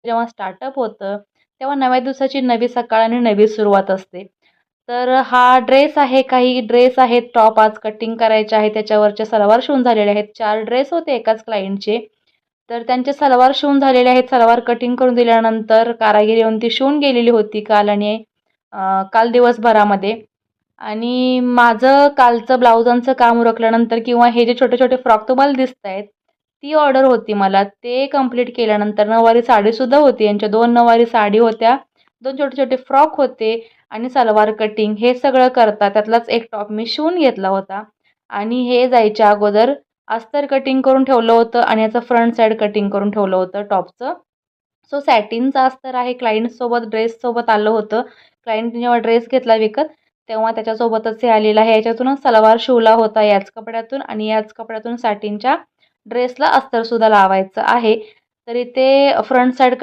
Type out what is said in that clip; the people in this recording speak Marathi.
जेव्हा स्टार्टअप होतं, तेव्हा नव्या दिवसाची नवी सकाळ आणि नवी सुरुवात असते. तर हा ड्रेस आहे, काही ड्रेस आहेत, टॉप आज कटिंग करायचे आहे. त्याच्यावरचे सलवार शिवून झालेले आहेत. 4 ड्रेस होते एकाच क्लायंटचे. तर त्यांचे सलवार शिवून झालेले आहेत. सलवार कटिंग करून दिल्यानंतर कारागीर येऊन ती शिवून गेलेली होती काल आणि काल दिवसभरामध्ये. आणि माझं कालचं ब्लाउजांचं काम उरकल्यानंतर किंवा हे जे छोटे-छोटे फ्रॉक तुम्हाला दिसतायत, ती ऑर्डर होती मला. ते कंप्लीट केल्यानंतर नऊवारी साडीसुद्धा होती. यांच्या 2 नऊवारी साडी होत्या, 2 छोटे-छोटे फ्रॉक होते आणि सलवार कटिंग हे सगळं करता त्यातलाच एक टॉप मी शिवून घेतला होता. आणि हे जायच्या अगोदर अस्तर कटिंग करून ठेवलं होतं आणि याचं फ्रंट साईड कटिंग करून ठेवलं होतं टॉपचं. सो सॅटिनचा अस्तर आहे. क्लायंटसोबत ड्रेससोबत आलं होतं. क्लायंटने जेव्हा ड्रेस घेतला विकत, तेव्हा त्याच्यासोबतच हे आलेलं आहे. याच्यातूनच सलवार शिवला होता याच कपड्यातून आणि याच कपड्यातून सॅटिनच्या ड्रेसला अस्तरसुद्धा लावायचं आहे. तर इथे फ्रंट साईड